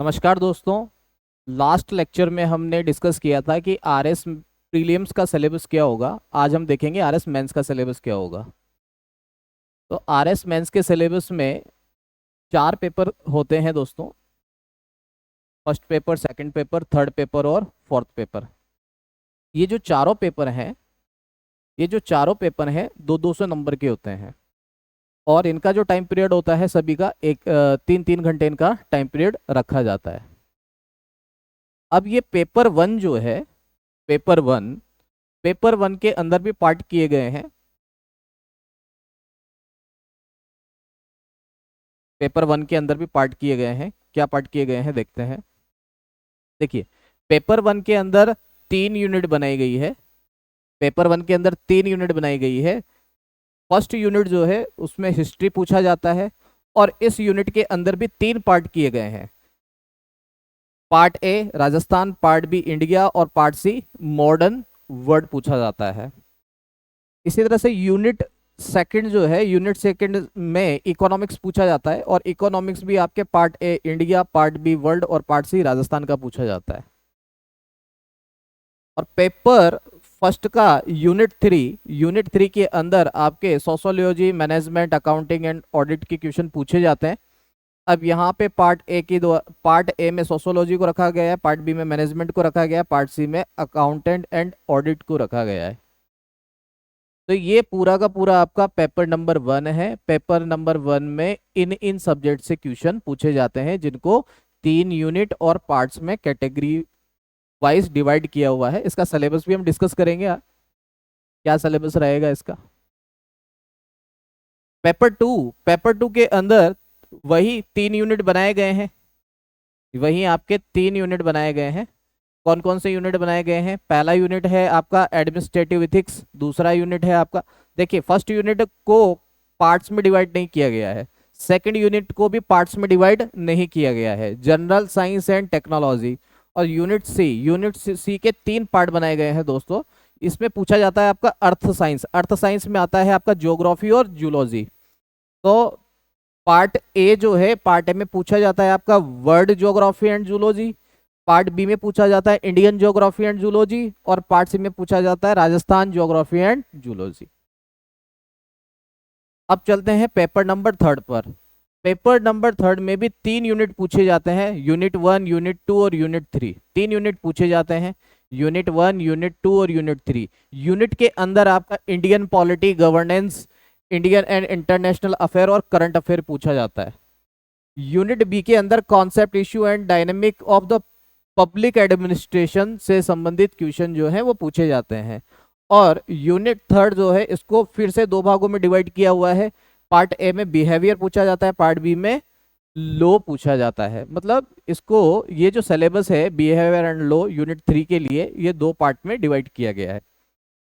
नमस्कार दोस्तों। Last lecture में हमने डिस्कस किया था कि आरएस प्रीलिम्स का सिलेबस क्या होगा। आज हम देखेंगे आरएस मेंस का सिलेबस क्या होगा। तो आरएस मेंस के सिलेबस में 4 पेपर होते हैं दोस्तों। First paper, second paper, third paper और फोर्थ पेपर। ये जो चारों पेपर हैं ये जो चारों पेपर हैं 200 नंबर के होते हैं। और इनका जो टाइम पीरियड होता है सभी का 3-3 घंटे इनका टाइम पीरियड रखा जाता है। अब ये पेपर वन जो है, पेपर वन के अंदर भी पार्ट किए गए हैं। पेपर वन के अंदर भी पार्ट किए गए हैं। क्या पार्ट किए गए हैं देखते हैं। देखिए, पेपर वन के अंदर 3 यूनिट बनाई गई है। पेपर वन के अंदर 3 यूनिट बनाई गई है। फर्स्ट यूनिट जो है उसमें हिस्ट्री पूछा जाता है। और इस यूनिट के अंदर भी 3 पार्ट किए गए हैं। Part A Rajasthan, part B India और पार्ट सी मॉडर्न वर्ड पूछा जाता है। इसी तरह से यूनिट सेकंड जो है, यूनिट सेकंड में इकोनॉमिक्स पूछा जाता है। और इकोनॉमिक्स भी आपके part A India, part B world और पार्ट सी राजस्थान का पूछा जाता है। और पेपर फर्स्ट का यूनिट थ्री के अंदर आपके sociology, management, accounting and audit के क्वेश्चन पूछे जाते हैं। अब यहाँ पे पार्ट ए में सोशियोलॉजी को रखा गया है, पार्ट बी में मैनेजमेंट को रखा गया है, पार्ट सी में अकाउंटेंट एंड ऑडिट को रखा गया है। तो ये पूरा का पूरा आपका पेपर नंबर 1 है। पेपर नंबर 1 में इन सब्जेक्ट से क्वेश्चन पूछे जाते हैं, जिनको 3 यूनिट और पार्ट्स में कैटेगरी वाइज डिवाइड किया हुआ है। इसका सिलेबस भी हम डिस्कस करेंगे। क्या सिलेबस रहेगा इसका। पेपर टू के अंदर वही 3 यूनिट बनाए गए हैं। वही आपके 3 यूनिट बनाए गए हैं। कौन कौन से यूनिट बनाए गए हैं। पहला यूनिट है आपका एडमिनिस्ट्रेटिव इथिक्स। दूसरा यूनिट है आपका, देखिए, फर्स्ट यूनिट को पार्ट्स में डिवाइड नहीं किया गया है। सेकंड यूनिट को भी पार्ट्स में डिवाइड नहीं किया गया है। General science and technology. और यूनिट सी के 3 पार्ट बनाए गए हैं दोस्तों। इसमें पूछा जाता है आपका अर्थ साइंस में आता है आपका ज्योग्राफी और जूलॉजी। तो पार्ट ए जो है, पार्ट ए में पूछा जाता है आपका world geography and zoology. Part B में पूछा जाता है इंडियन ज्योग्राफी एंड जूलॉजी। और पार्ट सी में पूछा जाता है राजस्थान ज्योग्राफी एंड जूलॉजी। अब चलते हैं पेपर नंबर थर्ड पर। पेपर नंबर थर्ड में भी 3 यूनिट पूछे जाते हैं। यूनिट 1, यूनिट 2 और यूनिट 3। 3 यूनिट पूछे जाते हैं। यूनिट 1, यूनिट 2 और यूनिट 3। यूनिट के अंदर आपका Indian polity, governance, Indian and international affair और करंट अफेयर पूछा जाता है। यूनिट बी के अंदर concept, issue and dynamic of the public administration से संबंधित क्वेश्चन जो है वो पूछे जाते हैं। और यूनिट थर्ड जो है, इसको फिर से 2 भागों में डिवाइड किया हुआ है। पार्ट ए में बिहेवियर पूछा जाता है, पार्ट बी में लॉ पूछा जाता है। मतलब इसको, ये जो सिलेबस है बिहेवियर एंड लॉ यूनिट 3 के लिए, ये 2 पार्ट में डिवाइड किया गया है।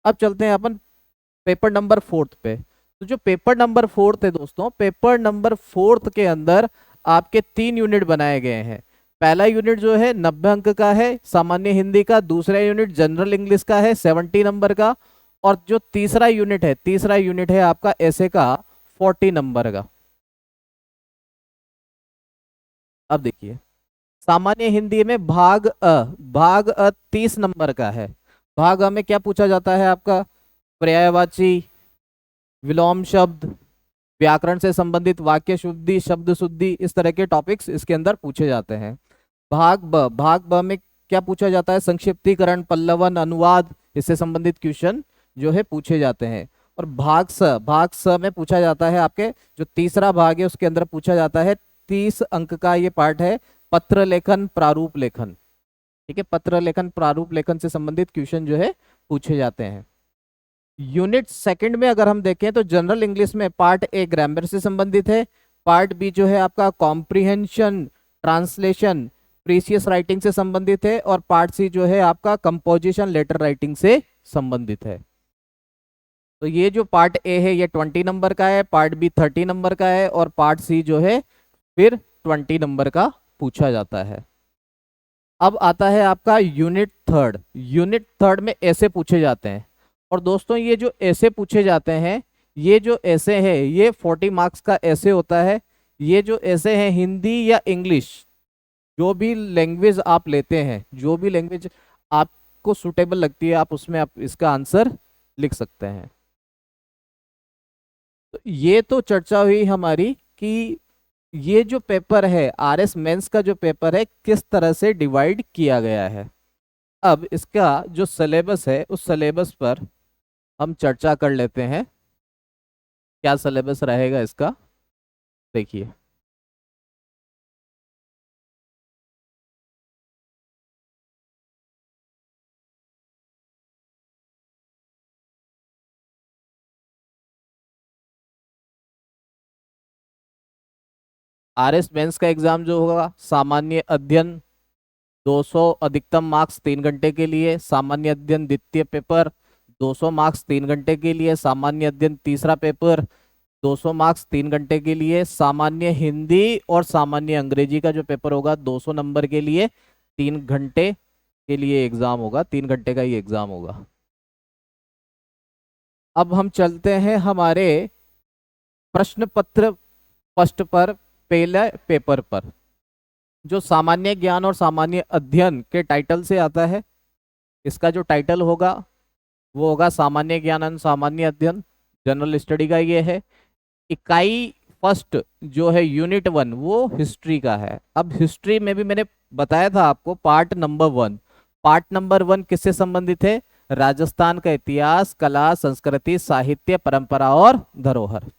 अब चलते हैं अपन पेपर नंबर फोर्थ पे। तो जो पेपर नंबर फोर्थ है दोस्तों, पेपर नंबर फोर्थ के अंदर आपके 3 यूनिट बनाए गए हैं। पहला यूनिट जो है 90 अंक का है, सामान्य हिंदी का। दूसरा यूनिट जनरल इंग्लिश का है, 70 नंबर का। और जो तीसरा यूनिट है आपका ऐसे का 40 नंबर का। अब देखिए, सामान्य हिंदी में भाग अ 30 नंबर का है। भाग अ में क्या पूछा जाता है आपका, पर्यायवाची, विलोम शब्द, व्याकरण से संबंधित वाक्य शुद्धि, शब्द शुद्धि, इस तरह के टॉपिक्स इसके अंदर पूछे जाते हैं। भाग ब में क्या पूछा जाता है, संक्षिप्तीकरण, पल्लवन, अनुवाद, इससे संबंधित क्वेश्चन जो है पूछे जाते हैं। और भाग स में पूछा जाता है आपके, जो तीसरा भाग है उसके अंदर पूछा जाता है 30 अंक का ये पार्ट है, पत्र लेखन, प्रारूप लेखन। ठीक है, पत्र लेखन, प्रारूप लेखन से संबंधित क्वेश्चन जो है पूछे जाते हैं। यूनिट सेकंड में अगर हम देखें तो जनरल इंग्लिश में पार्ट ए ग्रामर से संबंधित है। पार्ट बी जो है आपका कॉम्प्रिहेंशन, ट्रांसलेशन, प्रीसियस राइटिंग से संबंधित है। और पार्ट सी जो है आपका कंपोजिशन, लेटर राइटिंग से संबंधित है। तो ये जो पार्ट ए है ये 20 नंबर का है, पार्ट बी 30 नंबर का है, और पार्ट सी जो है फिर 20 नंबर का पूछा जाता है। अब आता है आपका यूनिट थर्ड में ऐसे पूछे जाते हैं। और दोस्तों, ये जो ऐसे पूछे जाते हैं, ये जो ऐसे है ये 40 मार्क्स का ऐसे होता है। ये जो ऐसे है हिंदी या इंग्लिश, जो भी लैंग्वेज आप लेते हैं, जो भी लैंग्वेज आपको सुटेबल लगती है, आप उसमें आप इसका आंसर लिख सकते हैं। तो ये तो चर्चा हुई हमारी कि ये जो पेपर है आरएस मेंस का जो पेपर है किस तरह से डिवाइड किया गया है। अब इसका जो सिलेबस है उस सिलेबस पर हम चर्चा कर लेते हैं। क्या सिलेबस रहेगा इसका, देखिए। आरएस मेंस का एग्जाम जो होगा, सामान्य अध्ययन 200 अधिकतम मार्क्स 3 घंटे के लिए, सामान्य अध्ययन द्वितीय पेपर 200 मार्क्स 3 घंटे के लिए, सामान्य अध्ययन तीसरा पेपर 200 मार्क्स 3 घंटे के लिए, सामान्य हिंदी और सामान्य अंग्रेजी का जो पेपर होगा 200 नंबर के लिए, 3 घंटे के लिए एग्जाम होगा, 3 घंटे का ही एग्जाम होगा। अब हम चलते हैं हमारे प्रश्न पत्र फर्स्ट पर, पहले पेपर पर, जो सामान्य ज्ञान और सामान्य अध्ययन के टाइटल से आता है। इसका जो टाइटल होगा वो होगा सामान्य ज्ञान एवं सामान्य अध्ययन, जनरल स्टडी का ये है। इकाई फर्स्ट जो है यूनिट 1 वो हिस्ट्री का है। अब हिस्ट्री में भी मैंने बताया था आपको पार्ट नंबर 1, पार्ट नंबर 1 किससे संबंधित है? राजस्थान का इतिहास, कला, संस्कृति, साहित्य, परंपरा और धरोहर।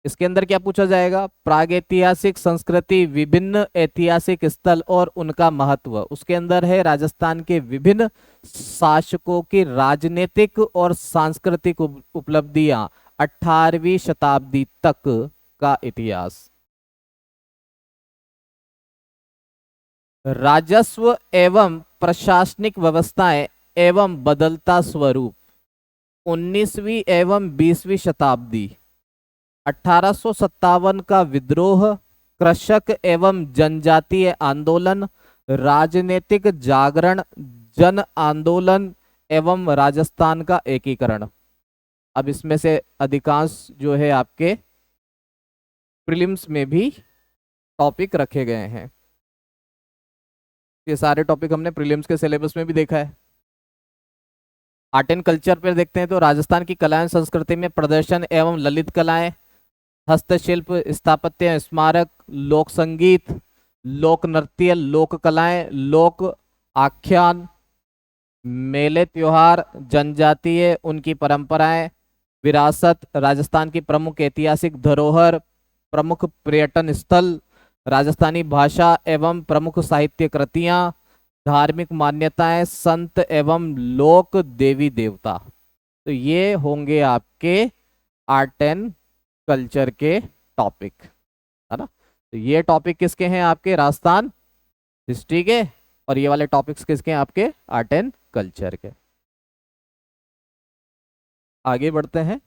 इसके अंदर क्या पूछा जाएगा? प्रागैतिहासिक संस्कृति, विभिन्न ऐतिहासिक स्थल और उनका महत्व। उसके अंदर है राजस्थान के विभिन्न शासकों की राजनीतिक और सांस्कृतिक उपलब्धियां 18वीं शताब्दी तक का इतिहास। राजस्व एवं प्रशासनिक व्यवस्थाएं एवं बदलता स्वरूप 19वीं एवं 20वीं शताब्दी। 1857 का विद्रोह, कृषक एवं जनजातीय आंदोलन, राजनीतिक जागरण, जन आंदोलन एवं राजस्थान का एकीकरण। अब इसमें से अधिकांश जो है आपके प्रीलिम्स में भी टॉपिक रखे गए हैं। ये सारे टॉपिक हमने प्रीलिम्स के सिलेबस में भी देखा है। आर्ट एंड कल्चर पर देखते हैं तो राजस्थान की कला एवं संस्कृति में प्रदर्शन एवं ललित कलाएं, हस्तशिल्प, स्थापत्य, स्मारक, लोक संगीत, लोक नृत्य, लोक कलाएं, लोक आख्यान, मेले त्योहार, जनजातीय उनकी परंपराएं, विरासत, राजस्थान की प्रमुख ऐतिहासिक धरोहर, प्रमुख पर्यटन स्थल, राजस्थानी भाषा एवं प्रमुख साहित्य कृतियां, धार्मिक मान्यताएं, संत एवं लोक देवी देवता। तो ये होंगे आपके आर्ट एंड कल्चर के टॉपिक, है ना। तो ये टॉपिक किसके हैं? आपके राजस्थान हिस्ट्री के, और ये वाले टॉपिक्स किसके हैं? आपके आर्ट एंड कल्चर के। आगे बढ़ते हैं।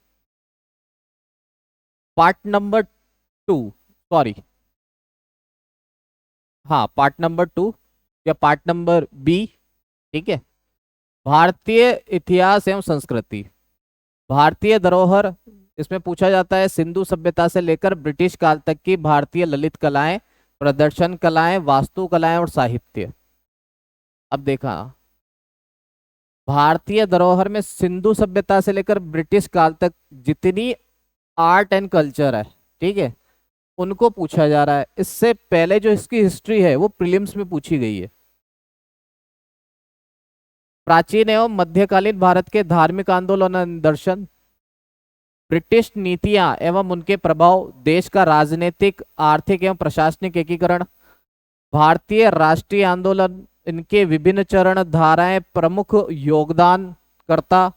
पार्ट नंबर 2, सॉरी, हाँ पार्ट नंबर 2 या पार्ट नंबर बी, ठीक है। भारतीय इतिहास एवं संस्कृति, भारतीय धरोहर। इसमें पूछा जाता है सिंधु सभ्यता से लेकर ब्रिटिश काल तक की भारतीय ललित कलाएं, प्रदर्शन कलाएं, वास्तु कलाएं और साहित्य। अब देखा, भारतीय धरोहर में सिंधु सभ्यता से लेकर ब्रिटिश काल तक जितनी आर्ट एंड कल्चर है, ठीक है, उनको पूछा जा रहा है। इससे पहले जो इसकी हिस्ट्री है वो प्रीलिम्स में पूछी गई है। प्राचीन एवं मध्यकालीन भारत के धार्मिक आंदोलन और दर्शन, ब्रिटिश नीतियां एवं उनके प्रभाव, देश का राजनीतिक, आर्थिक एवं प्रशासनिक एकीकरण, भारतीय राष्ट्रीय आंदोलन, इनके विभिन्न चरण, धाराएं, प्रमुख योगदानकर्ता,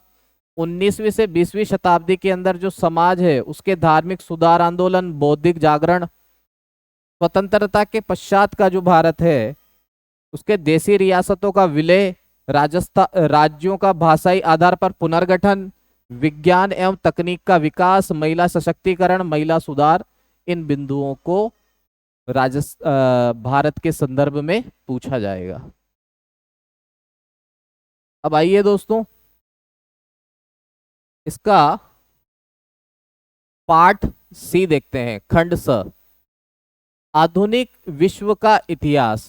19वीं से 20वीं शताब्दी के अंदर जो समाज है उसके धार्मिक सुधार आंदोलन, बौद्धिक जागरण, स्वतंत्रता के पश्चात का जो भारत है उसके देशी रियासतों का विलय, राजस्थान राज्यों का भाषाई आधार पर पुनर्गठन, विज्ञान एवं तकनीक का विकास, महिला सशक्तिकरण, महिला सुधार, इन बिंदुओं को भारत के संदर्भ में पूछा जाएगा। अब आइए दोस्तों, इसका पार्ट सी देखते हैं, खंड स, आधुनिक विश्व का इतिहास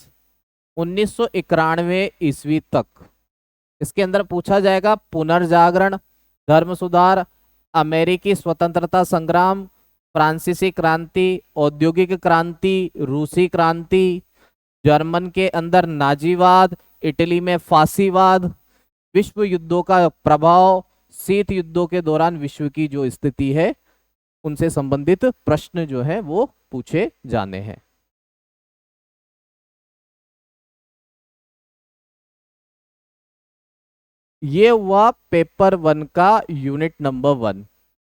1991 ईस्वी तक। इसके अंदर पूछा जाएगा पुनर्जागरण, धर्म सुधार, अमेरिकी स्वतंत्रता संग्राम, फ्रांसीसी क्रांति, औद्योगिक क्रांति, रूसी क्रांति, जर्मन के अंदर नाजीवाद, इटली में फांसीवाद, विश्व युद्धों का प्रभाव, शीत युद्धों के दौरान विश्व की जो स्थिति है, उनसे संबंधित प्रश्न जो है वो पूछे जाने हैं। ये हुआ पेपर 1 का यूनिट नंबर 1।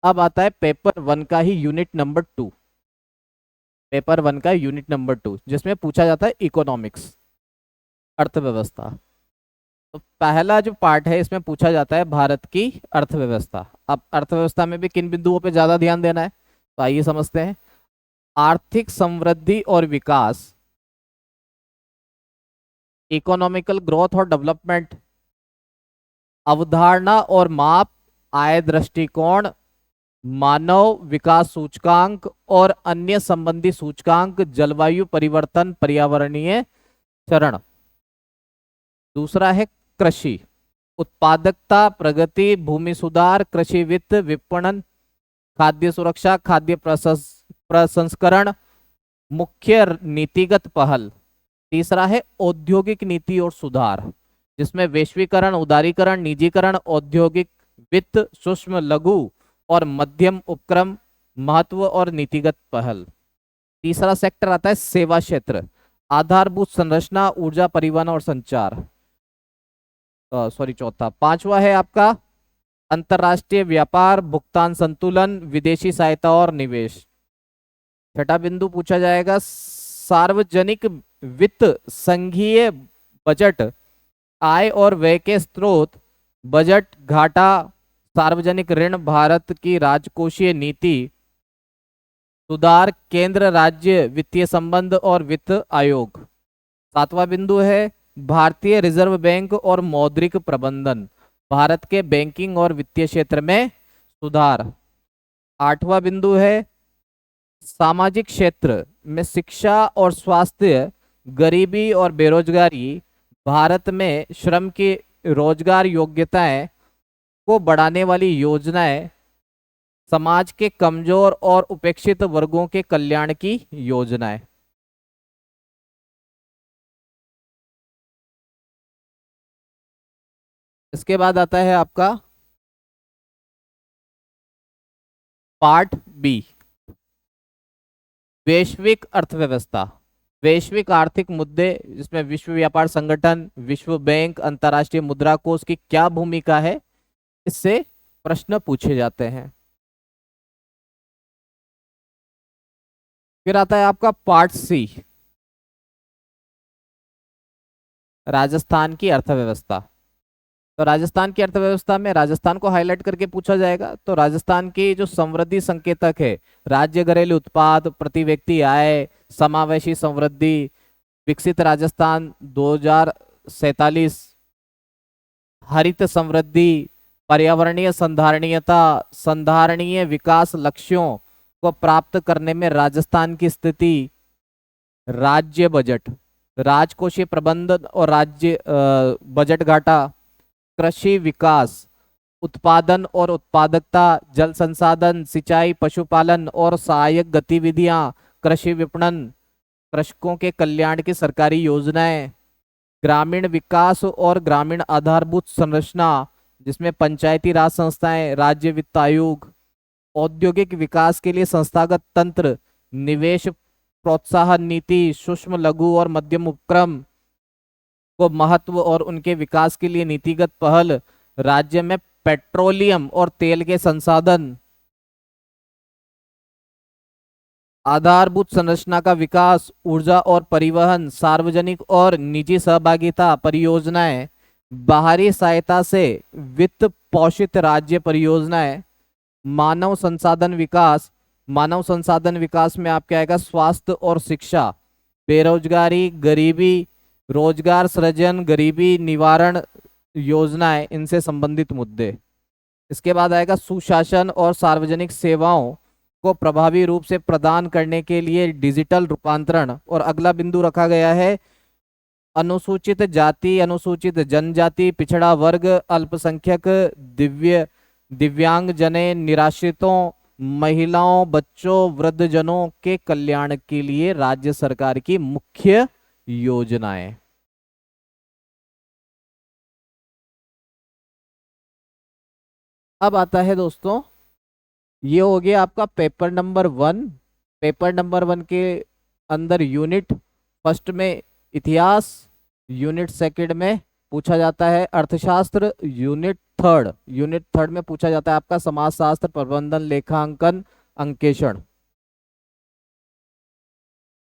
अब आता है पेपर 1 का ही यूनिट नंबर 2। पेपर 1 का यूनिट नंबर 2 जिसमें पूछा जाता है इकोनॉमिक्स, अर्थव्यवस्था। तो पहला जो पार्ट है इसमें पूछा जाता है भारत की अर्थव्यवस्था। अब अर्थव्यवस्था में भी किन बिंदुओं पे ज्यादा ध्यान देना है, तो आइए समझते हैं। आर्थिक समृद्धि और विकास, इकोनॉमिकल ग्रोथ और डेवलपमेंट, अवधारणा और माप, आय दृष्टिकोण, मानव विकास सूचकांक और अन्य संबंधी सूचकांक, जलवायु परिवर्तन, पर्यावरणीय चरण। दूसरा है कृषि, उत्पादकता, प्रगति, भूमि सुधार, कृषि वित्त, विपणन, खाद्य सुरक्षा, खाद्य प्रसंस्करण, मुख्य नीतिगत पहल। तीसरा है औद्योगिक नीति और सुधार, जिसमें वैश्वीकरण, उदारीकरण, निजीकरण, औद्योगिक वित्त, सूक्ष्म लघु और मध्यम उपक्रम, महत्व और नीतिगत पहल। तीसरा सेक्टर आता है सेवा क्षेत्र, आधारभूत संरचना, ऊर्जा, परिवहन और संचार। चौथा। पांचवा है आपका अंतरराष्ट्रीय व्यापार, भुगतान संतुलन, विदेशी सहायता और निवेश। छठा बिंदु पूछा जाएगा सार्वजनिक वित्त, संघीय बजट, आय और व्यय के स्रोत, बजट घाटा, सार्वजनिक ऋण, भारत की राजकोषीय नीति, सुधार, केंद्र राज्य वित्तीय संबंध और वित्त आयोग। सातवां बिंदु है भारतीय रिजर्व बैंक और मौद्रिक प्रबंधन, भारत के बैंकिंग और वित्तीय क्षेत्र में सुधार। आठवां बिंदु है सामाजिक क्षेत्र में शिक्षा और स्वास्थ्य, गरीबी और बेरोजगारी, भारत में श्रम की रोजगार योग्यताएं को बढ़ाने वाली योजनाएं, समाज के कमजोर और उपेक्षित वर्गों के कल्याण की योजनाएं। इसके बाद आता है आपका पार्ट बी, वैश्विक अर्थव्यवस्था, वैश्विक आर्थिक मुद्दे, जिसमें विश्व व्यापार संगठन, विश्व बैंक, अंतर्राष्ट्रीय मुद्रा कोष की क्या भूमिका है, इससे प्रश्न पूछे जाते हैं। फिर आता है आपका पार्ट सी, राजस्थान की अर्थव्यवस्था। तो राजस्थान की अर्थव्यवस्था में राजस्थान को हाईलाइट करके पूछा जाएगा। तो राजस्थान की जो समृद्धि संकेतक है, राज्य घरेलू उत्पाद, प्रति व्यक्ति आय, समावेशी समृद्धि, विकसित राजस्थान 2047, हरित समृद्धि, पर्यावरणीय संधारणीयता, संधारणीय विकास लक्ष्यों को प्राप्त करने में राजस्थान की स्थिति, राज्य बजट, राजकोषीय प्रबंधन और राज्य बजट घाटा, कृषि विकास, उत्पादन और उत्पादकता, जल संसाधन, सिंचाई, पशुपालन और सहायक गतिविधियां, कृषि विपणन, कृषकों के कल्याण की सरकारी योजनाएं, ग्रामीण विकास और ग्रामीण आधारभूत संरचना, जिसमें पंचायती राज संस्थाएं, राज्य वित्त आयोग, औद्योगिक विकास के लिए संस्थागत तंत्र, निवेश प्रोत्साहन नीति, सूक्ष्म लघु और मध्यम उपक्रम को महत्व और उनके विकास के लिए नीतिगत पहल, राज्य में पेट्रोलियम और तेल के संसाधन, आधारभूत संरचना का विकास, ऊर्जा और परिवहन, सार्वजनिक और निजी सहभागिता परियोजनाएं, बाहरी सहायता से वित्त पोषित राज्य परियोजनाएं, मानव संसाधन विकास, मानव संसाधन विकास में आपके आएगा स्वास्थ्य और शिक्षा, बेरोजगारी, गरीबी, रोजगार सृजन, गरीबी निवारण योजनाएं, इनसे संबंधित मुद्दे। इसके बाद आएगा सुशासन और सार्वजनिक सेवाओं, को प्रभावी रूप से प्रदान करने के लिए डिजिटल रूपांतरण। और अगला बिंदु रखा गया है अनुसूचित जाति, अनुसूचित जनजाति, पिछड़ा वर्ग, अल्पसंख्यक, दिव्यांग जने, निराश्रितों, महिलाओं, बच्चों, वृद्धजनों के कल्याण के लिए राज्य सरकार की मुख्य योजनाएं। अब आता है दोस्तों, ये हो गया आपका पेपर नंबर 1। पेपर नंबर 1 के अंदर यूनिट फर्स्ट में इतिहास, यूनिट सेकंड में पूछा जाता है अर्थशास्त्र, यूनिट थर्ड में पूछा जाता है आपका समाजशास्त्र, प्रबंधन, लेखांकन, अंकेक्षण।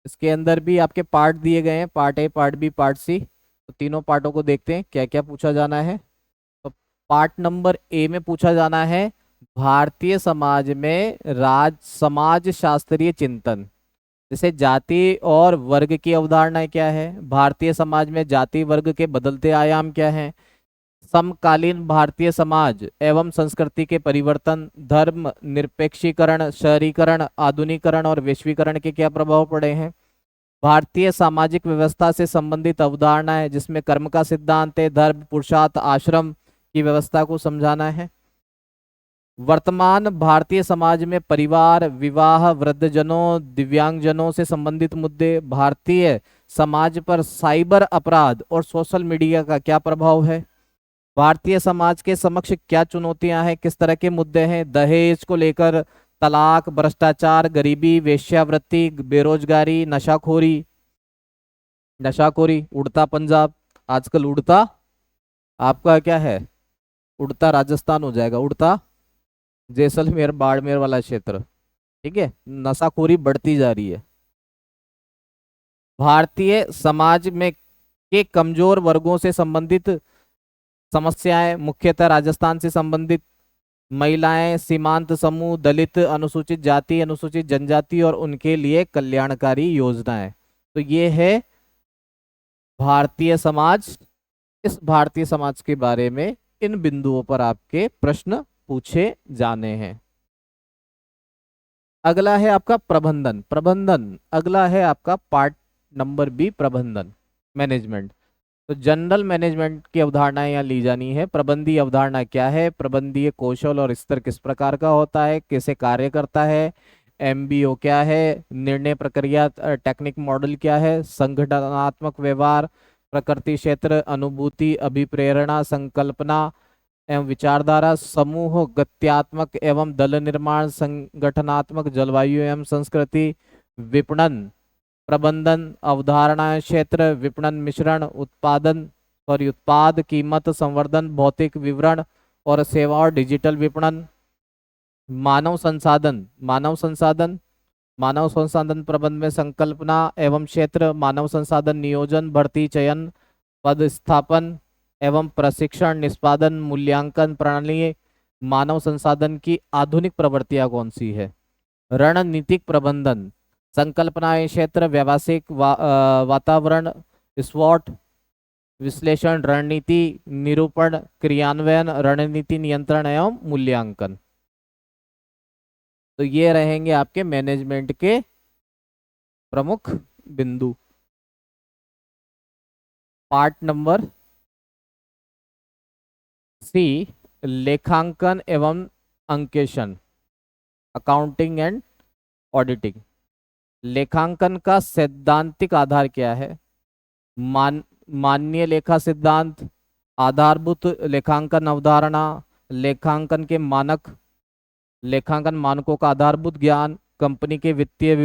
इसके अंदर भी आपके पार्ट दिए गए हैं, part A, part B, part C. तो तीनों पार्टों को देखते हैं क्या क्या पूछा जाना है। तो पार्ट नंबर ए में पूछा जाना है भारतीय समाज में समाज शास्त्रीय चिंतन। जैसे जाति और वर्ग की अवधारणाएं क्या है, भारतीय समाज में जाति वर्ग के बदलते आयाम क्या हैं, समकालीन भारतीय समाज एवं संस्कृति के परिवर्तन, धर्म निरपेक्षीकरण, शहरीकरण, आधुनिकरण और वैश्वीकरण के क्या प्रभाव पड़े हैं, भारतीय सामाजिक व्यवस्था से संबंधित अवधारणाएं जिसमें कर्म का सिद्धांत है, धर्म, पुरुषार्थ, आश्रम की व्यवस्था को समझाना है। वर्तमान भारतीय समाज में परिवार, विवाह, वृद्धजनों, दिव्यांगजनों से संबंधित मुद्दे, भारतीय समाज पर साइबर अपराध और सोशल मीडिया का क्या प्रभाव है, भारतीय समाज के समक्ष क्या चुनौतियां हैं, किस तरह के मुद्दे हैं, दहेज को लेकर, तलाक, भ्रष्टाचार, गरीबी, वेश्यावृत्ति, बेरोजगारी, नशाखोरी, उड़ता पंजाब। आजकल उड़ता आपका क्या है, उड़ता राजस्थान हो जाएगा, उड़ता जैसलमेर बाड़मेर वाला क्षेत्र। ठीक है, नशाखोरी बढ़ती जा रही है। भारतीय समाज में के कमजोर वर्गों से संबंधित समस्याएं, मुख्यतः राजस्थान से संबंधित महिलाएं, सीमांत समूह, दलित, अनुसूचित जाति, अनुसूचित जनजाति और उनके लिए कल्याणकारी योजनाएं। तो ये है भारतीय समाज। इस भारतीय समाज के बारे में इन बिंदुओं पर आपके प्रश्न पूछे जाने हैं। अगला है आपका प्रबंधन। अगला है आपका पार्ट नंबर बी, प्रबंधन, मैनेजमेंट। तो जनरल मैनेजमेंट की अवधारणाएं यहाँ ली जानी है। प्रबंधीय अवधारणा क्या है, प्रबंधीय कौशल और स्तर किस प्रकार का होता है, कैसे कार्य करता है, एमबीओ क्या है, निर्णय प्रक्रिया टेक्निक मॉडल क्या है, संगठनात्मक व्यवहार, प्रकृति क्षेत्र, अनुभूति, अभिप्रेरणा, संकल्पना एवं विचारधारा, समूह गत्यात्मक एवं दल निर्माण, संगठनात्मक, जलवायु एवं संस्कृति, विपणन, प्रबंधन, अवधारणा क्षेत्र, विपणन मिश्रण, उत्पाद, कीमत, संवर्धन, भौतिक विवरण और सेवा और डिजिटल विपणन, मानव संसाधन प्रबंधन में संकल्पना एवं क्षेत्र, मानव संसाधन नियोजन, भर्ती, चयन, पद स्थापन एवं प्रशिक्षण, निष्पादन, मूल्यांकन प्रणाली, मानव संसाधन की आधुनिक प्रवृत्तियां कौन सी है, रणनीतिक प्रबंधन, संकल्पनाएं क्षेत्र, व्यावसायिक वातावरण, स्वॉट विश्लेषण, रणनीति निरूपण, क्रियान्वयन, रणनीति नियंत्रण एवं मूल्यांकन। तो ये रहेंगे आपके मैनेजमेंट के प्रमुख बिंदु। पार्ट नंबर सी, लेखांकन एवं अंकेक्षण, अकाउंटिंग एंड ऑडिटिंग। लेखांकन का सैद्धांतिक आधार क्या है, माननीय लेखा सिद्धांत, आधारभूत लेखांकन अवधारणा, लेखांकन के मानक, लेखांकन मानकों का आधारभूत ज्ञान, कंपनी के वित्तीय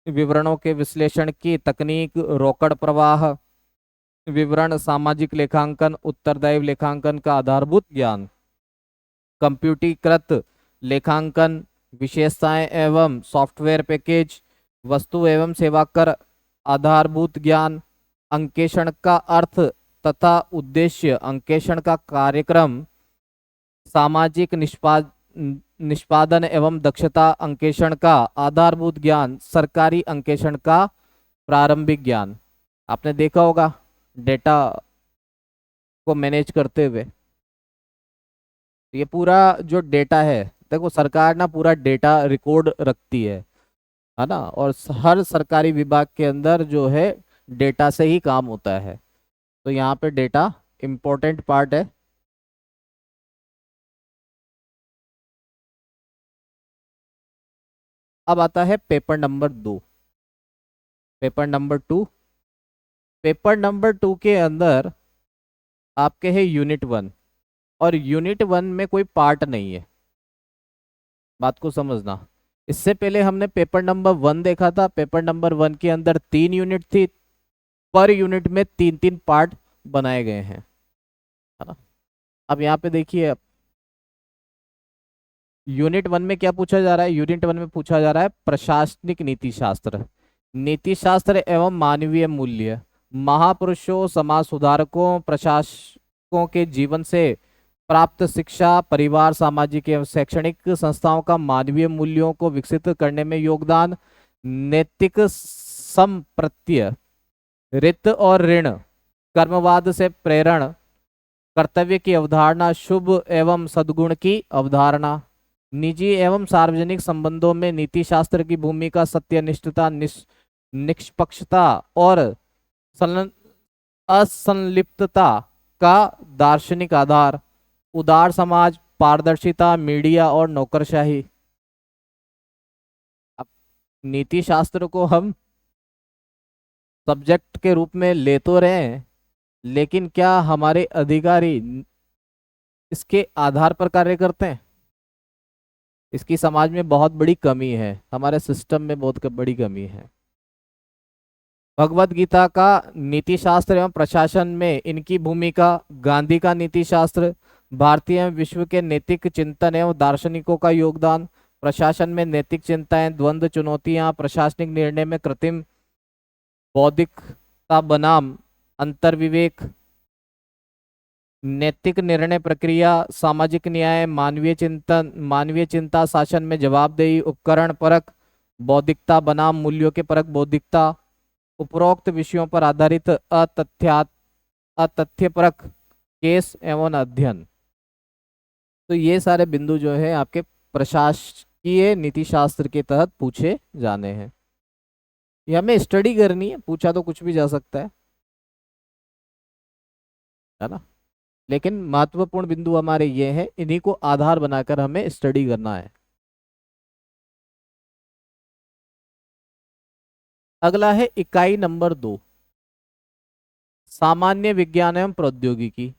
विवरणों के विश्लेषण की तकनीक, रोकड़ प्रवाह विवरण, सामाजिक लेखांकन, उत्तरदायित्व लेखांकन का आधारभूत ज्ञान, कंप्यूटरीकृत लेखांकन, विशेषताएं एवं सॉफ्टवेयर पैकेज, वस्तु एवं सेवा कर आधारभूत ज्ञान, अंकेक्षण का अर्थ तथा उद्देश्य, अंकेक्षण का कार्यक्रम, सामाजिक निष्पादन एवं दक्षता, अंकेक्षण का आधारभूत ज्ञान, सरकारी अंकेक्षण का प्रारंभिक ज्ञान। आपने देखा होगा डेटा को मैनेज करते हुए, ये पूरा जो डेटा है देखो सरकार ना पूरा डेटा रिकॉर्ड रखती है ना, और हर सरकारी विभाग के अंदर जो है डेटा से ही काम होता है। तो यहाँ पे डेटा इम्पोर्टेंट पार्ट है। अब आता है paper number 2। Paper number 2। Paper number 2 के अंदर आपके है यूनिट 1। और यूनिट 1 में कोई पार्ट नहीं है, बात को समझना। इससे पहले हमने पेपर नंबर 1 देखा था। पेपर नंबर 1 के अंदर 3 यूनिट थी, पर यूनिट में 3 3 पार्ट बनाए गए हैं, है ना। अब यहाँ पे देखिए, यूनिट 1 में क्या पूछा जा रहा है। यूनिट 1 में पूछा जा रहा है प्रशासनिक नीति शास्त्र, नीति शास्त्र एवं मानवीय मूल्य, महापुरुषों, समाज सुधारकों, प्रशासकों के जीवन से प्राप्त शिक्षा, परिवार, सामाजिक एवं शैक्षणिक संस्थाओं का मानवीय मूल्यों को विकसित करने में योगदान, नैतिक संप्रत्य, रित और ऋण, कर्मवाद से प्रेरण, कर्तव्य की अवधारणा, शुभ एवं सद्गुण की अवधारणा, निजी एवं सार्वजनिक संबंधों में नीति शास्त्र की भूमिका, सत्यनिष्ठता, निष्पक्षता और असंलिप्तता का दार्शनिक आधार, उदार समाज, पारदर्शिता, मीडिया और नौकरशाही। अब नीति शास्त्र को हम सब्जेक्ट के रूप में ले तो रहे हैं, लेकिन क्या हमारे अधिकारी इसके आधार पर कार्य करते हैं? इसकी समाज में बहुत बड़ी कमी है, हमारे सिस्टम में बहुत बड़ी कमी है। भगवत गीता का नीति शास्त्र एवं प्रशासन में इनकी भूमिका, गांधी का नीति शास्त्र, भारतीय एवं विश्व के नैतिक चिंतन एवं दार्शनिकों का योगदान, प्रशासन में नैतिक चिंताएं, द्वंद्व, चुनौतियां, प्रशासनिक निर्णय में कृत्रिम बौद्धिकता बनाम अंतर्विवेक, नैतिक निर्णय प्रक्रिया, सामाजिक न्याय, मानवीय चिंतन, मानवीय चिंता, शासन में जवाबदेही, उपकरण परक बौद्धिकता बनाम मूल्यों के परक बौद्धिकता, उपरोक्त विषयों पर आधारित अतथ्यपरक केस एवं अध्ययन। तो ये सारे बिंदु जो है आपके प्रशासकीय नीति शास्त्र के तहत पूछे जाने हैं। ये हमें स्टडी करनी है, पूछा तो कुछ भी जा सकता है ना। लेकिन महत्वपूर्ण बिंदु हमारे ये हैं, इन्हीं को आधार बनाकर हमें स्टडी करना है। अगला है इकाई नंबर 2, सामान्य विज्ञान एवं प्रौद्योगिकी।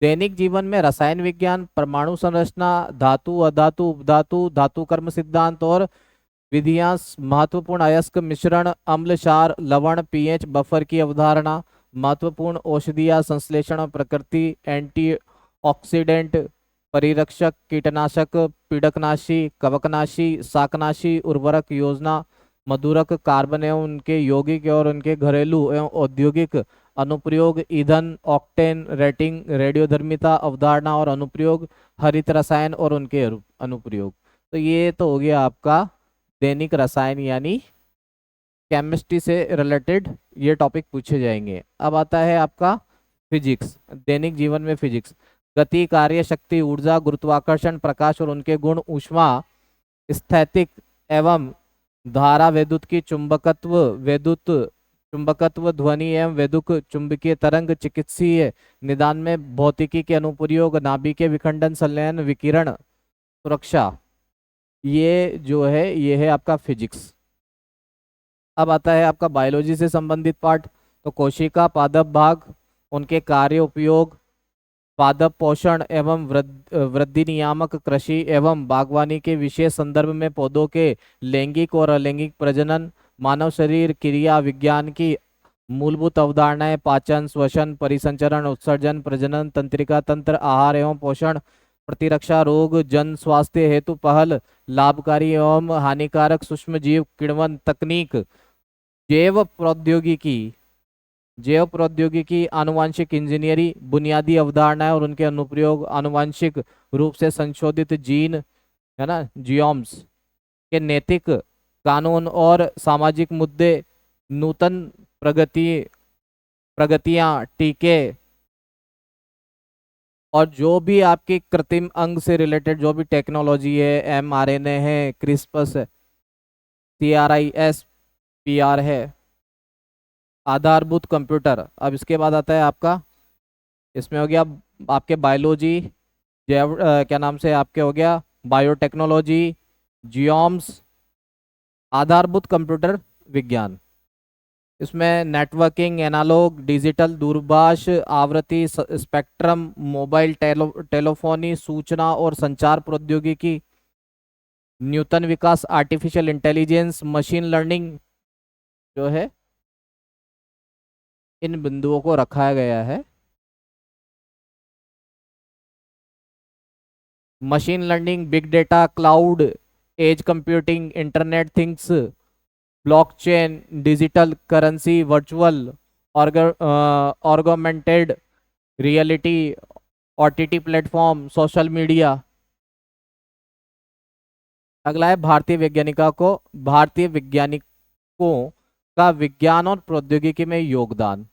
दैनिक जीवन में रसायन विज्ञान, परमाणु संरचना, धातु, अधातु, उपधातु, धातु कर्म सिद्धांत और विधियां, महत्वपूर्ण अयस्क मिश्रण, अम्ल, क्षार, लवण, पीएच, बफर की अवधारणा, महत्वपूर्ण औषधीय संश्लेषण और प्रकृति, एंटीऑक्सीडेंट, परिरक्षक, कीटनाशक, पीड़कनाशी, कवकनाशी, शाकनाशी, उर्वरक योजना, मधुरक, कार्बन एवं उनके यौगिक और उनके घरेलू एवं औद्योगिक अनुप्रयोग, ईंधन, ऑक्टेन, रेटिंग, रेडियोधर्मिता, अवधारणा और अनुप्रयोग, हरित रसायन और उनके अनुप्रयोग। तो ये तो हो गया आपका दैनिक रसायन यानी केमिस्ट्री से रिलेटेड ये टॉपिक पूछे जाएंगे। अब आता है आपका फिजिक्स, दैनिक जीवन में फिजिक्स, गति, कार्य, शक्ति, ऊर्जा, गुरुत्वाकर्षण, प्रकाश और उनके गुण, ऊष्मा, स्थैतिक एवं धारा, वैद्युत की चुंबकत्व, वैद्युत चुंबकत्व, ध्वनि एवं वैद्युत चुंबकीय तरंग, चिकित्सीय निदान में भौतिकी के अनुप्रयोग, नाभिकीय विखंडन, संलयन, विकिरण, सुरक्षा। ये जो है ये है आपका फिजिक्स। अब आता है आपका बायोलॉजी से संबंधित पार्ट। तो कोशिका, पादप भाग, उनके कार्य, उपयोग, पादप पोषण एवं वृद्धि नियामक, कृषि एवं बागवानी के विशेष संदर्भ में पौधों के लैंगिक और अलैंगिक प्रजनन, मानव शरीर क्रिया विज्ञान की मूलभूत अवधारणाएं, पाचन, श्वसन, परिसंचरण, उत्सर्जन, प्रजनन, तंत्रिका तंत्र, आहार एवं पोषण, प्रतिरक्षा, रोग, जन स्वास्थ्य हेतु पहल, लाभकारी एवं हानिकारक सूक्ष्म जीव, किण्वन तकनीक, जैव प्रौद्योगिकी, जैव प्रौद्योगिकी, आनुवांशिक इंजीनियरिंग, बुनियादी अवधारणाएं और उनके अनुप्रयोग, आनुवांशिक रूप से संशोधित जीन, है ना, जियोम्स के नैतिक कानून और सामाजिक मुद्दे, नूतन प्रगतियां, टीके और जो भी आपके कृत्रिम अंग से रिलेटेड जो भी टेक्नोलॉजी है, mRNA है, क्रिस्पस है, CRISPR है, आधारभूत कंप्यूटर। अब इसके बाद आता है आपका, इसमें हो गया आपके बायोलॉजी, क्या नाम से आपके हो गया, बायोटेक्नोलॉजी, जियोम्स, आधारभूत कंप्यूटर विज्ञान। इसमें नेटवर्किंग, एनालॉग, डिजिटल, दूरभाष, आवृत्ति, स्पेक्ट्रम, मोबाइल टेलीफोनी, सूचना और संचार प्रौद्योगिकी, न्यूतन विकास, आर्टिफिशियल इंटेलिजेंस, मशीन लर्निंग जो है, इन बिंदुओं को रखा गया है। Machine learning, big data, cloud, edge computing, internet things, blockchain, digital currency, virtual augmented reality, OTT platform, social media. अगला है भारतीय वैज्ञानिकों का विज्ञान और प्रौद्योगिकी में योगदान।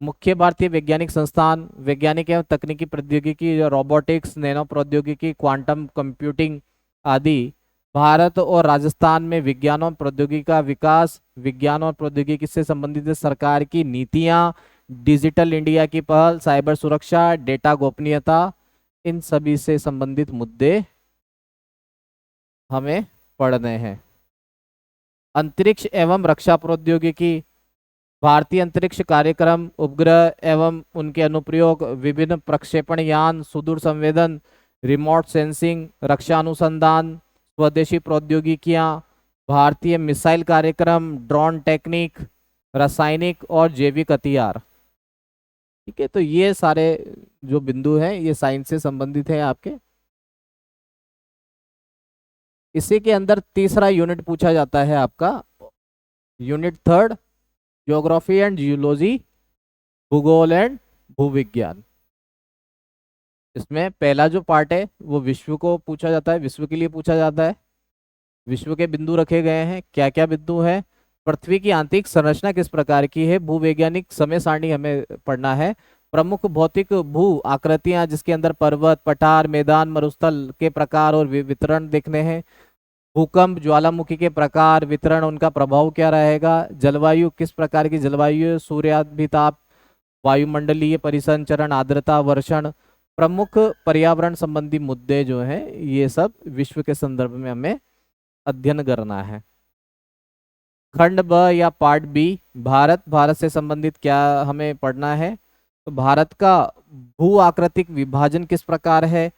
मुख्य भारतीय वैज्ञानिक संस्थान, वैज्ञानिक एवं तकनीकी प्रौद्योगिकी, रोबोटिक्स, नैनो प्रौद्योगिकी, क्वांटम कंप्यूटिंग आदि। भारत और राजस्थान में विज्ञान और प्रौद्योगिकी का विकास, विज्ञान और प्रौद्योगिकी से संबंधित सरकार की नीतियां, डिजिटल इंडिया की पहल, साइबर सुरक्षा, डेटा गोपनीयता, इन सभी से संबंधित मुद्दे हमें पढ़ने हैं। अंतरिक्ष एवं रक्षा प्रौद्योगिकी, भारतीय अंतरिक्ष कार्यक्रम, उपग्रह एवं उनके अनुप्रयोग, विभिन्न प्रक्षेपण यान, सुदूर संवेदन, रिमोट सेंसिंग, रक्षा अनुसंधान, स्वदेशी प्रौद्योगिकियां, भारतीय मिसाइल कार्यक्रम, ड्रोन टेक्निक, रासायनिक और जैविक हथियार। ठीक है, तो ये सारे जो बिंदु हैं ये साइंस से संबंधित है आपके। इसी के अंदर तीसरा यूनिट पूछा जाता है आपका, unit third, geography and geology, भूगोल एंड भूविज्ञान। इसमें पहला जो पार्ट है वो विश्व को पूछा जाता है, विश्व के लिए पूछा जाता है। विश्व के बिंदु रखे गए हैं, क्या क्या बिंदु है, पृथ्वी की आंतरिक संरचना किस प्रकार की है, भूवैज्ञानिक समय सारणी हमें पढ़ना है, प्रमुख भौतिक भू आकृतियां जिसके अंदर पर्वत, पठार, मैदान, मरुस्थल के प्रकार और वितरण देखने हैं, भूकंप, ज्वालामुखी के प्रकार, वितरण, उनका प्रभाव क्या रहेगा, जलवायु किस प्रकार की जलवायु, सूर्याभिताप, वायुमंडलीय परिसंचरण, आर्द्रता, वर्षण, प्रमुख पर्यावरण संबंधी मुद्दे जो हैं ये सब विश्व के संदर्भ में हमें अध्ययन करना है। खंड ब या पार्ट बी, भारत से संबंधित क्या हमें पढ़ना है, तो भारत का भू आकृतिक विभाजन किस प्रकार है,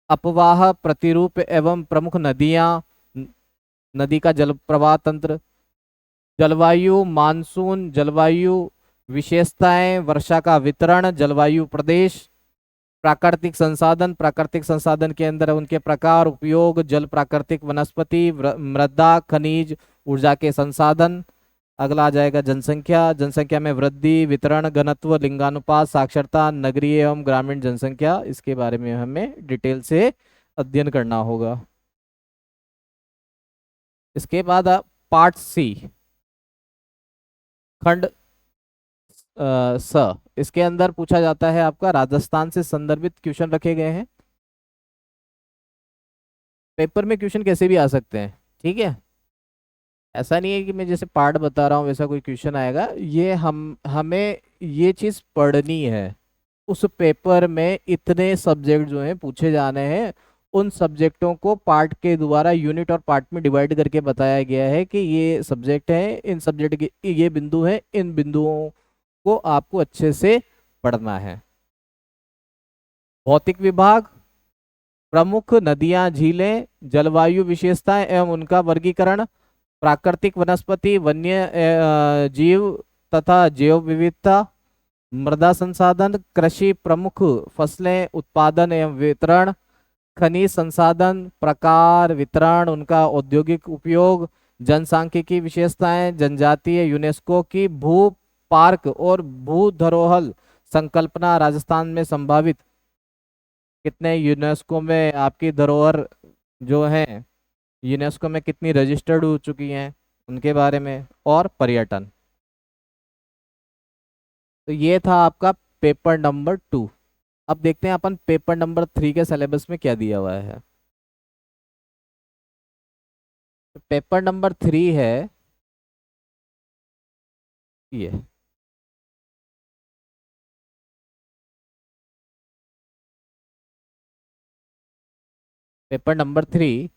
अपवाह, प्रतिरूप एवं प्रमुख नदियां, नदी का जल प्रवाह तंत्र, जलवायु, मानसून, जलवायु विशेषताएं, वर्षा का वितरण, जलवायु प्रदेश, प्राकृतिक संसाधन के अंदर उनके प्रकार, उपयोग, जल, प्राकृतिक वनस्पति, मृदा, खनिज, ऊर्जा के संसाधन। अगला आ जाएगा जनसंख्या, जनसंख्या में वृद्धि, वितरण, घनत्व, लिंगानुपात, साक्षरता, नगरीय एवं ग्रामीण जनसंख्या, इसके बारे में हमें डिटेल से अध्ययन करना होगा। इसके बाद पार्ट सी, खंड स, इसके अंदर पूछा जाता है आपका, राजस्थान से संदर्भित क्वेश्चन रखे गए हैं। पेपर में क्वेश्चन कैसे भी आ सकते हैं, ठीक है, ऐसा नहीं है कि मैं जैसे पार्ट बता रहा हूँ वैसा कोई क्वेश्चन आएगा। ये हमें ये चीज पढ़नी है। उस पेपर में इतने सब्जेक्ट जो हैं पूछे जाने हैं, उन सब्जेक्टों को पार्ट के द्वारा यूनिट और पार्ट में डिवाइड करके बताया गया है कि ये सब्जेक्ट है, इन सब्जेक्ट के ये बिंदु हैं, इन बिंदुओं को आपको अच्छे से पढ़ना है। भौतिक विभाग, प्रमुख नदियां, झीलें, जलवायु विशेषताएं एवं उनका वर्गीकरण, प्राकृतिक वनस्पति, वन्य जीव तथा जैव विविधता, मृदा संसाधन, कृषि, प्रमुख फसलें, उत्पादन एवं वितरण, खनिज संसाधन, प्रकार, वितरण, उनका औद्योगिक उपयोग, जनसांख्यिकी विशेषताएं, जनजातीय, यूनेस्को की भू पार्क और भू धरोहर संकल्पना, राजस्थान में संभावित कितने यूनेस्को में आपकी धरोहर जो है, यूनेस्को में कितनी रजिस्टर्ड हो चुकी हैं उनके बारे में, और पर्यटन। तो ये था आपका पेपर नंबर 2। अब देखते हैं अपन पेपर नंबर 3 के सिलेबस में क्या दिया हुआ है। पेपर नंबर 3 है ये। पेपर नंबर 3,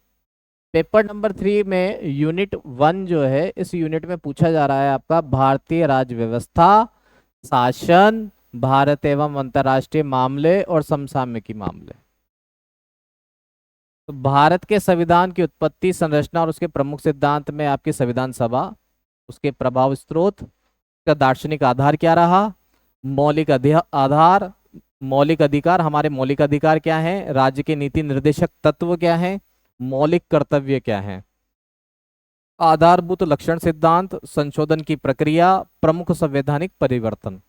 पेपर नंबर 3 में यूनिट 1 जो है, इस यूनिट में पूछा जा रहा है आपका भारतीय राज्य व्यवस्था, शासन, भारत एवं अंतर्राष्ट्रीय मामले और समसामयिकी मामले। तो भारत के संविधान की उत्पत्ति, संरचना और उसके प्रमुख सिद्धांत में आपकी संविधान सभा, उसके प्रभाव स्रोत, का दार्शनिक आधार क्या रहा, आधार, मौलिक अधिकार, हमारे मौलिक अधिकार क्या हैं, राज्य के नीति निर्देशक तत्व क्या हैं, मौलिक कर्तव्य क्या हैं, आधारभूत लक्षण सिद्धांत, संशोधन की प्रक्रिया, प्रमुख संवैधानिक परिवर्तन,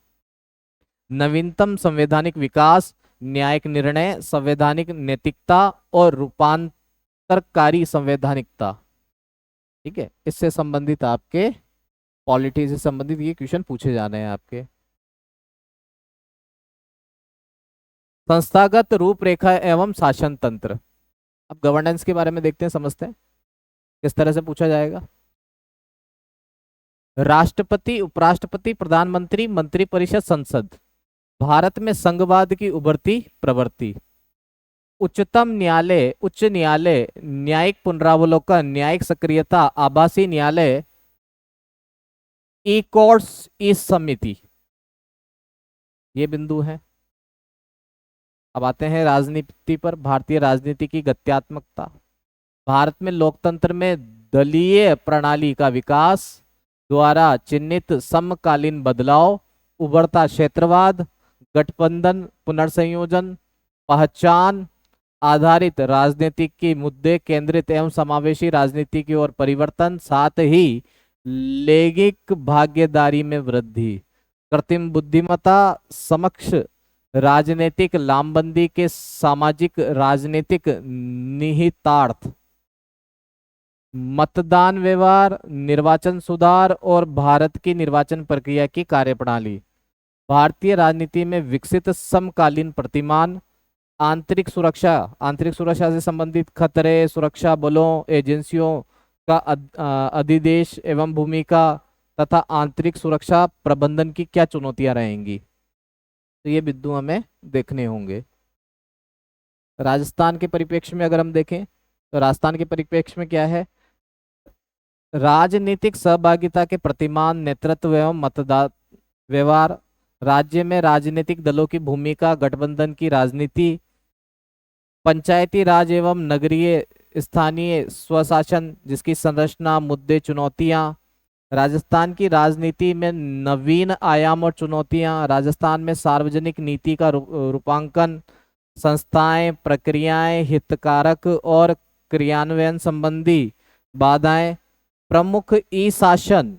नवीनतम संवैधानिक विकास, न्यायिक निर्णय, संवैधानिक नैतिकता और रूपांतरकारी संवैधानिकता। ठीक है, इससे संबंधित आपके पॉलिटी से संबंधित ये क्वेश्चन पूछे जाने हैं आपके। संस्थागत रूपरेखा एवं शासन तंत्र। अब गवर्नेंस के बारे में देखते हैं, समझते हैं किस तरह से पूछा जाएगा। राष्ट्रपति, उपराष्ट्रपति, प्रधानमंत्री, मंत्रिपरिषद, संसद। भारत में संघवाद की उभरती प्रवृत्ति। उच्चतम न्यायालय, उच्च न्यायालय, न्यायिक पुनरावलोकन, न्यायिक सक्रियता, आभासी न्यायालय, ई कोर्ट्स, ई समिति, ये बिंदु है। अब आते हैं राजनीति पर। भारतीय राजनीति की गत्यात्मकता। भारत में लोकतंत्र में दलीय प्रणाली का विकास द्वारा चिन्हित समकालीन बदलाव, उभरता क्षेत्रवाद, गठबंधन, पुनर्संयोजन, पहचान आधारित राजनीति के मुद्दे केंद्रित एवं समावेशी राजनीति की ओर परिवर्तन, साथ ही लैंगिक भागीदारी में वृद्धि, कृत्रिम बुद्धिमत्ता, समक्ष राजनीतिक लामबंदी के सामाजिक राजनीतिक निहितार्थ, मतदान व्यवहार, निर्वाचन सुधार और भारत की निर्वाचन प्रक्रिया की कार्यप्रणाली। भारतीय राजनीति में विकसित समकालीन प्रतिमान, आंतरिक सुरक्षा, आंतरिक सुरक्षा से संबंधित खतरे, सुरक्षा बलों, एजेंसियों का अधिदेश एवं भूमिका तथा आंतरिक सुरक्षा प्रबंधन की क्या चुनौतियां रहेंगी। तो ये बिंदु हमें देखने होंगे। राजस्थान के परिप्रेक्ष्य में अगर हम देखें तो राजस्थान के परिप्रेक्ष्य में क्या है, राजनीतिक सहभागिता के प्रतिमान, नेतृत्व एवं मतदान व्यवहार, राज्य में राजनीतिक दलों की भूमिका, गठबंधन की राजनीति, पंचायती राज एवं नगरीय स्थानीय स्वशासन जिसकी संरचना, मुद्दे, चुनौतियां, राजस्थान की राजनीति में नवीन आयाम और चुनौतियां, राजस्थान में सार्वजनिक नीति का रूपांकन, संस्थाएं, प्रक्रियाएं, हितकारक और क्रियान्वयन संबंधी बाधाएं, प्रमुख ई शासन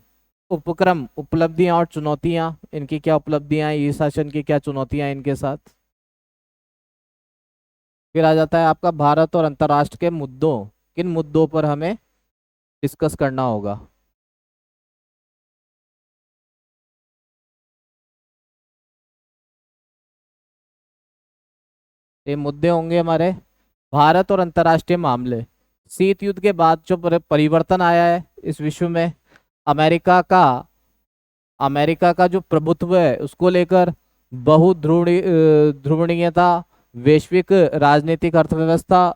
उपक्रम, उपलब्धियां और चुनौतियां, इनकी क्या उपलब्धियां, ई शासन की क्या चुनौतियां इनके साथ। फिर आ जाता है आपका भारत और अंतर्राष्ट्र के मुद्दों, किन मुद्दों पर हमें डिस्कस करना होगा। ये मुद्दे होंगे हमारे भारत और अंतर्राष्ट्रीय मामले, शीत युद्ध के बाद जो परिवर्तन आया है इस विश्व में, अमेरिका का अमेरिका का जो प्रभुत्व है उसको लेकर, ध्रुवणीयता, वैश्विक राजनीतिक अर्थव्यवस्था,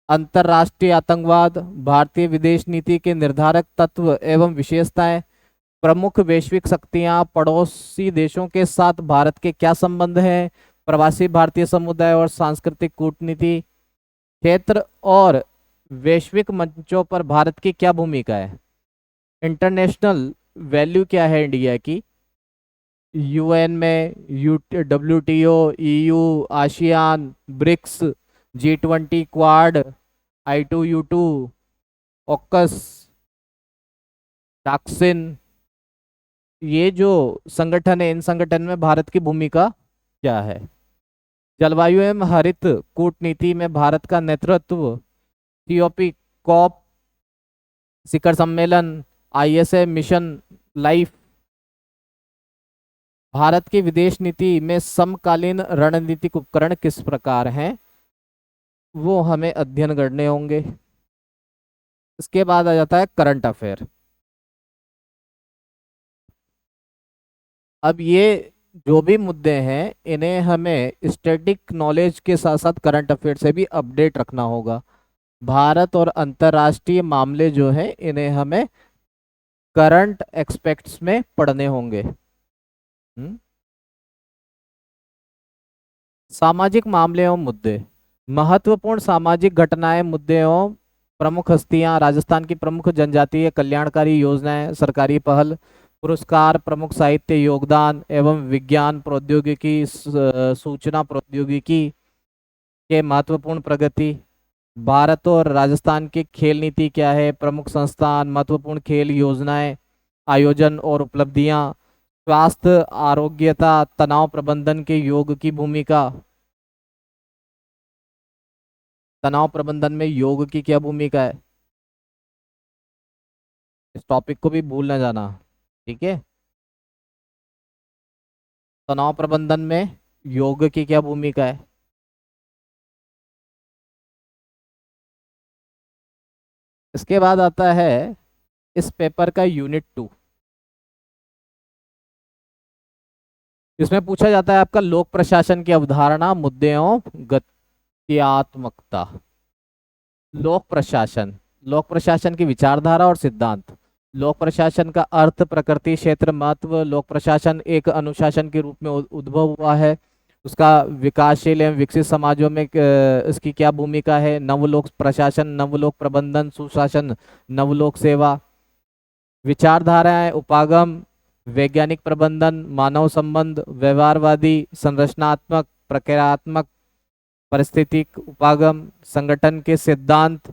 अंतर्राष्ट्रीय आतंकवाद, भारतीय विदेश नीति के निर्धारक तत्व एवं विशेषताएं, प्रमुख वैश्विक शक्तियां, पड़ोसी देशों के साथ भारत के क्या संबंध हैं, प्रवासी भारतीय समुदाय और सांस्कृतिक कूटनीति, क्षेत्र और वैश्विक मंचों पर भारत की क्या भूमिका है, इंटरनेशनल वैल्यू क्या है इंडिया की, यूएन में, WTO, EU, ASEAN, BRICS, G20, Quad, I2U2, AUKUS, टाक्सिन, ये जो संगठन है इन संगठन में भारत की भूमिका क्या है, जलवायु एवं हरित कूटनीति में भारत का नेतृत्व, COP, कॉप, शिखर सम्मेलन, ISA मिशन लाइफ, भारत की विदेश नीति में समकालीन रणनीतिक उपकरण किस प्रकार हैं, वो हमें अध्ययन करने होंगे। इसके बाद आ जाता है करंट अफेयर। अब ये जो भी मुद्दे हैं इन्हें हमें स्टैटिक नॉलेज के साथ साथ करंट अफेयर से भी अपडेट रखना होगा। भारत और अंतर्राष्ट्रीय मामले जो हैं इन्हें हमें करंट एक्सपेक्ट्स में पढ़ने होंगे। सामाजिक मामले एवं मुद्दे। महत्वपूर्ण सामाजिक घटनाएं, मुद्दे एवं प्रमुख हस्तियां, राजस्थान की प्रमुख जनजातीय कल्याणकारी योजनाएं, सरकारी पहल, पुरस्कार, प्रमुख साहित्य योगदान एवं विज्ञान प्रौद्योगिकी, सूचना प्रौद्योगिकी के महत्वपूर्ण प्रगति। भारत और राजस्थान की खेल नीति क्या है, प्रमुख संस्थान, महत्वपूर्ण खेल योजनाएं, आयोजन और उपलब्धियां, स्वास्थ्य आरोग्यता, तनाव प्रबंधन के योग की भूमिका। तनाव प्रबंधन में योग की क्या भूमिका है, इस टॉपिक को भी भूल ना जाना, ठीक है। तनाव प्रबंधन में योग की क्या भूमिका है। इसके बाद आता है इस पेपर का यूनिट 2। इसमें पूछा जाता है आपका लोक प्रशासन की अवधारणा, मुद्दे एवं गत्यात्मकता। लोक प्रशासन, लोक प्रशासन की विचारधारा और सिद्धांत। लोक प्रशासन का अर्थ, प्रकृति, क्षेत्र, महत्व। लोक प्रशासन एक अनुशासन के रूप में उद्भव हुआ है। उसका विकासशील एवं विकसित समाजों में इसकी क्या भूमिका है। नवलोक प्रशासन, नवलोक प्रबंधन, सुशासन, नवलोक सेवा। विचारधाराएं, उपागम, वैज्ञानिक प्रबंधन, मानव संबंध, व्यवहारवादी, संरचनात्मक, प्रक्रियात्मक, परिस्थितिक उपागम। संगठन के सिद्धांत,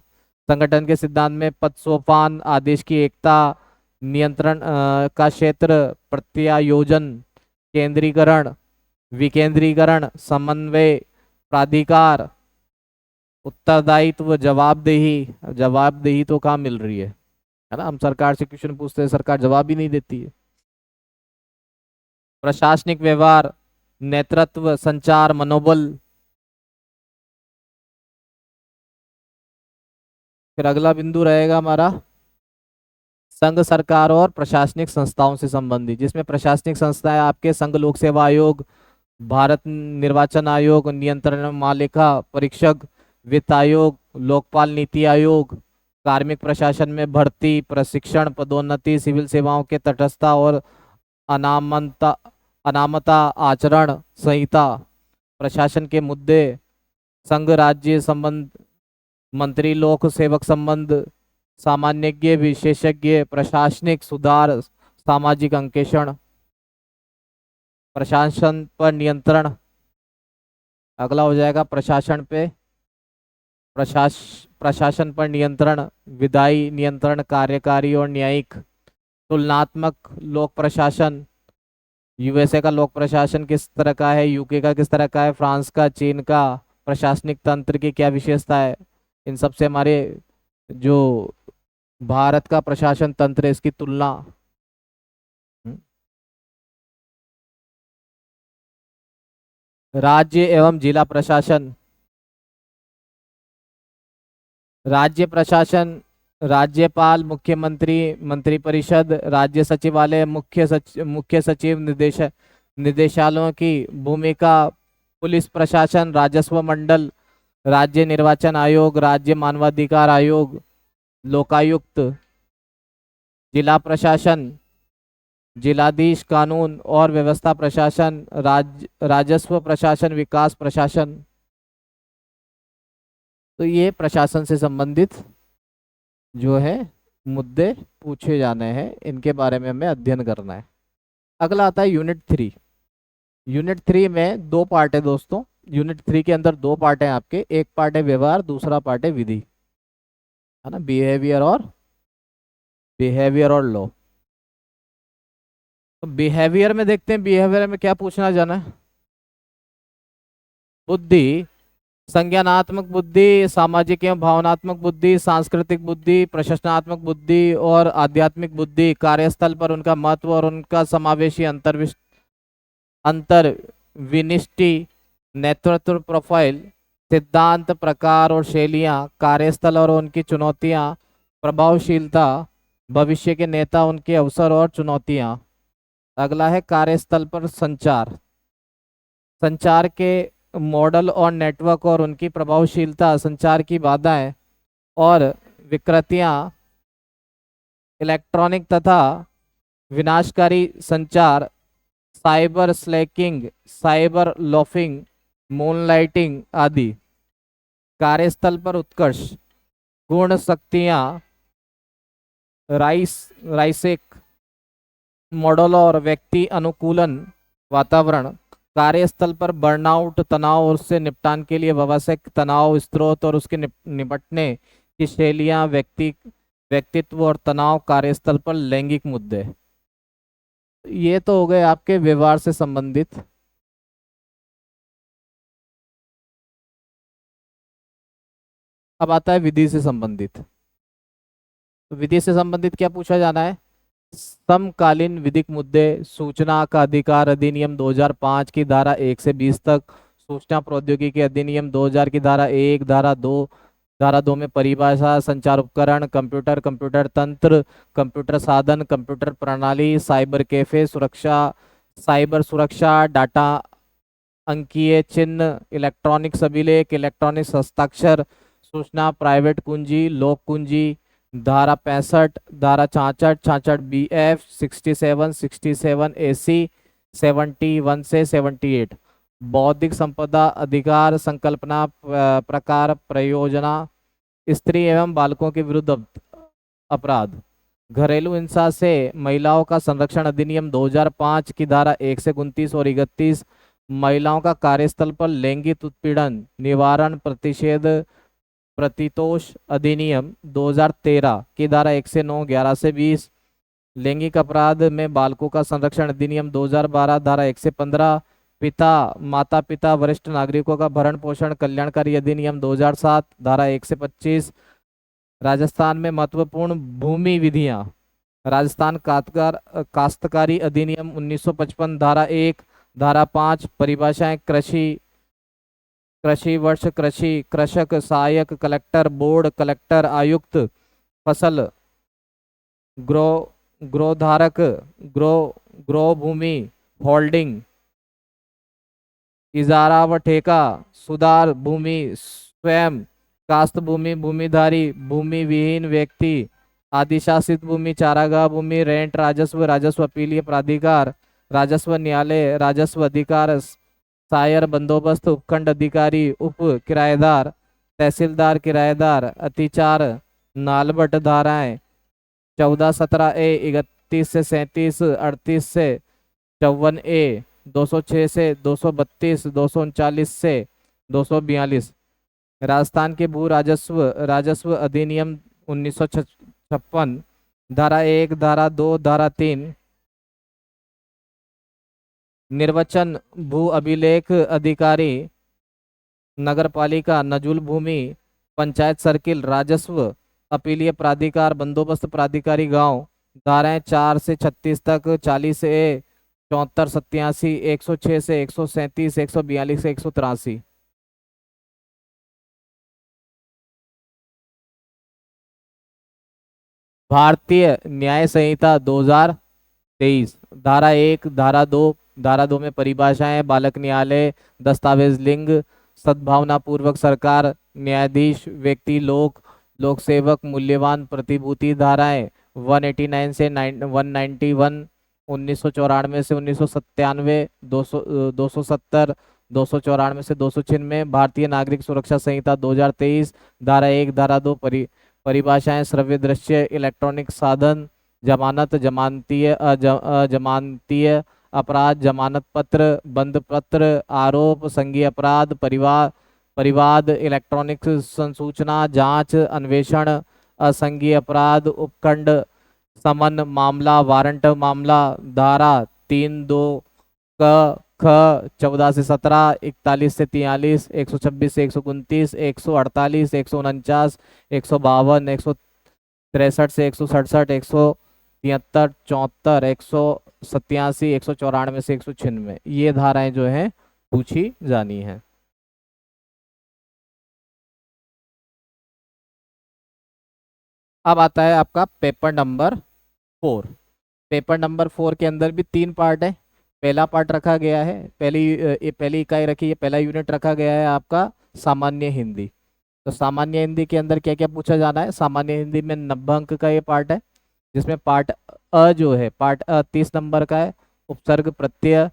संगठन के सिद्धांत में पद सोपान, आदेश की एकता, नियंत्रण का क्षेत्र, प्रत्यायोजन, केंद्रीकरण, विकेंद्रीकरण, समन्वय, प्राधिकार, उत्तरदायित्व, जवाबदेही। जवाबदेही तो कहाँ मिल रही है ना, हम सरकार से क्वेश्चन पूछते हैं, सरकार जवाब ही नहीं देती है। प्रशासनिक व्यवहार, नेतृत्व, संचार, मनोबल। फिर अगला बिंदु रहेगा हमारा संघ सरकार और प्रशासनिक संस्थाओं से संबंधित, जिसमें प्रशासनिक संस्थाएं आपके संघ लोक सेवा आयोग, भारत निर्वाचन आयोग, नियंत्रण महालेखा परीक्षक, वित्त आयोग, लोकपाल नीति आयोग, कार्मिक प्रशासन में भर्ती, प्रशिक्षण, पदोन्नति, सिविल सेवाओं के तटस्थता और अनामता अनामता आचरण संहिता। प्रशासन के मुद्दे, संघ राज्य संबंध, मंत्री लोक सेवक संबंध, सामान्यज्ञ विशेषज्ञ, प्रशासनिक सुधार, सामाजिक अंकेक्षण। प्रशासन पर नियंत्रण, अगला हो जाएगा प्रशासन पे प्रशासन पर नियंत्रण, विधायी नियंत्रण, कार्यकारी और न्यायिक। तुलनात्मक लोक प्रशासन, यूएसए का लोक प्रशासन किस तरह का है, यूके का किस तरह का है, फ्रांस का, चीन का। प्रशासनिक तंत्र की क्या विशेषता है, इन सबसे हमारे जो भारत का प्रशासन तंत्र है इसकी तुलना। राज्य एवं जिला प्रशासन, राज्य प्रशासन, राज्यपाल, मुख्यमंत्री, मंत्रिपरिषद, राज्य सचिवालय, मुख्य सचिव, निदेशालयों की भूमिका, पुलिस प्रशासन, राजस्व मंडल, राज्य निर्वाचन आयोग, राज्य मानवाधिकार आयोग, लोकायुक्त। जिला प्रशासन, जिलाधीश, कानून और व्यवस्था प्रशासन, राजस्व प्रशासन, विकास प्रशासन। तो ये प्रशासन से संबंधित जो है मुद्दे पूछे जाने हैं, इनके बारे में हमें अध्ययन करना है। अगला आता है यूनिट 3। यूनिट 3 में 2 पार्ट है दोस्तों। यूनिट 3 के अंदर 2 पार्ट हैं आपके, एक पार्ट है व्यवहार, दूसरा पार्ट है विधि, है ना, बिहेवियर और लॉ। तो बिहेवियर में देखते हैं, बिहेवियर में क्या पूछना जाना है। बुद्धि, संज्ञानात्मक बुद्धि, सामाजिक एवं भावनात्मक बुद्धि, सांस्कृतिक बुद्धि, प्रशासनात्मक बुद्धि और आध्यात्मिक बुद्धि। कार्यस्थल पर उनका महत्व और उनका समावेशी अंतर्विष्ट अंतर विनिष्टि, नेतृत्व प्रोफाइल, सिद्धांत, प्रकार और शैलियाँ, कार्यस्थल और उनकी चुनौतियाँ, प्रभावशीलता, भविष्य के नेता, उनके अवसर और चुनौतियाँ। अगला है कार्यस्थल पर संचार। संचार के मॉडल और नेटवर्क और उनकी प्रभावशीलता, संचार की बाधाएं और विकृतियां, इलेक्ट्रॉनिक तथा विनाशकारी संचार, cyber Slaking, cyber laughing, moonlighting आदि। कार्यस्थल पर उत्कर्ष, गुण शक्तियां, राइसेक मॉडल और व्यक्ति अनुकूलन वातावरण। कार्यस्थल पर बर्नआउट, तनाव और उससे निपटान के लिए व्यावसायिक तनाव स्रोत और उसके निपटने की शैलियां, व्यक्तित्व और तनाव। कार्यस्थल पर लैंगिक मुद्दे। ये तो हो गए आपके व्यवहार से संबंधित। अब आता है विधि से संबंधित। तो विधि से संबंधित क्या पूछा जाना है? समकालीन विधिक मुद्दे, सूचना का अधिकार अधिनियम 2005 की धारा 1 से 20 तक, सूचना प्रौद्योगिकी अधिनियम 2000 की धारा 1, धारा 2 में परिभाषा, संचार उपकरण, कंप्यूटर, कंप्यूटर तंत्र, कंप्यूटर साधन, कंप्यूटर प्रणाली, साइबर कैफे सुरक्षा, साइबर सुरक्षा, डाटा अंकीय चिन्ह, इलेक्ट्रॉनिक अभिलेख, इलेक्ट्रॉनिक हस्ताक्षर, सूचना प्राइवेट कुंजी, लोक कुंजी, धारा 65, धारा 66, 66 BF, 67, 67 AC, 71 से 78। बौद्धिक संपदा अधिकार, संकल्पना, प्रकार, प्रयोजना, स्त्री एवं बालकों के विरुद्ध अपराध, घरेलू हिंसा से महिलाओं का संरक्षण अधिनियम 2005 की धारा 1 से 29 और 31, महिलाओं का कार्यस्थल पर लैंगिक उत्पीड़न निवारण प्रतिषेध प्रतितोष अधिनियम 2013 की धारा 1 से 9, 11 से 20, लैंगिक अपराध में बालकों का संरक्षण अधिनियम 2012 धारा 1 से 15, माता पिता वरिष्ठ नागरिकों का भरण पोषण कल्याणकारी अधिनियम 2007 धारा 1 से 25। राजस्थान में महत्वपूर्ण भूमि विधियां, राजस्थान काश्तकारी अधिनियम 1955 धारा 1, धारा 5, परिभाषाएं, कृषि, कृषि वर्ष, कृषि, कृषक, सहायक कलेक्टर, बोर्ड कलेक्टर, आयुक्त, फसल, ग्रो ग्रोधारक, ग्रो ग्रो भूमि, होल्डिंग, इजारा व ठेका, सुधार भूमि, स्वयं, कास्त भूमि, भूमिधारी, भूमि विहीन व्यक्ति, आदिशासित भूमि, चारागाह भूमि, रेंट राजस्व, राजस्व अपीलीय प्राधिकार, राजस्व न्यायालय, राजस्व अधिकार, सायर बंदोबस्त, उपखंड अधिकारी, उप किराएदार, तहसीलदार, किराएदार, अतिचार, नालबट धाराएं 14, 17A, 31 से 37, 38 से 54A, 206 से 232, 239 से 242। राजस्थान के भू राजस्व, राजस्व अधिनियम 1956 धारा 1, धारा 2, धारा 3, निर्वचन, भू अभिलेख अधिकारी, नगरपालिका, नजुल भूमि, पंचायत सर्किल, राजस्व अपीलीय प्राधिकार, बंदोबस्त प्राधिकारी गांव, धाराएं 4 से 36 तक, 40A, 74, 87, 106 से 137, 142 से 183। भारतीय न्याय संहिता 2023 धारा 1, धारा 2 में परिभाषाएं, बालक न्यायालय, दस्तावेज लिंग, सद्भावना पूर्वक सरकार, न्यायाधीश, व्यक्ति, लोक सेवक, मूल्यवान प्रतिभूति, धाराएं 189 से 191, 1994 से 1997, 270, 294 से 296। भारतीय नागरिक सुरक्षा संहिता 2023 धारा 1, धारा 2, परिभाषाएं, श्रव्य दृश्य, इलेक्ट्रॉनिक साधन, जमानत, अजमानतीय अपराध, जमानत पत्र, बंद पत्र, आरोप, संघीय अपराध, परिवाद, इलेक्ट्रॉनिक संसूचना, जांच, अन्वेषण, असंघीय अपराध, उपखंड समन मामला, वारंट मामला, धारा 3, 2 क ख 14 से 17, 41 से 43, 126 से 129, 148, 149, 152, 163 से 167, 73, 74, 187, 194 से 196, ये धाराएं जो हैं पूछी जानी है। अब आता है आपका पेपर नंबर 4। पेपर नंबर 4 के अंदर भी 3 पार्ट है। पहला पार्ट रखा गया है, पहली इकाई रखी है, पहला यूनिट रखा गया है आपका सामान्य हिंदी। तो सामान्य हिंदी के अंदर क्या क्या पूछा जाना है? सामान्य हिंदी में 90 अंक का ये पार्ट है, जिसमें पार्ट अ जो है, पार्ट अ 30 नंबर का है। उपसर्ग, प्रत्यय,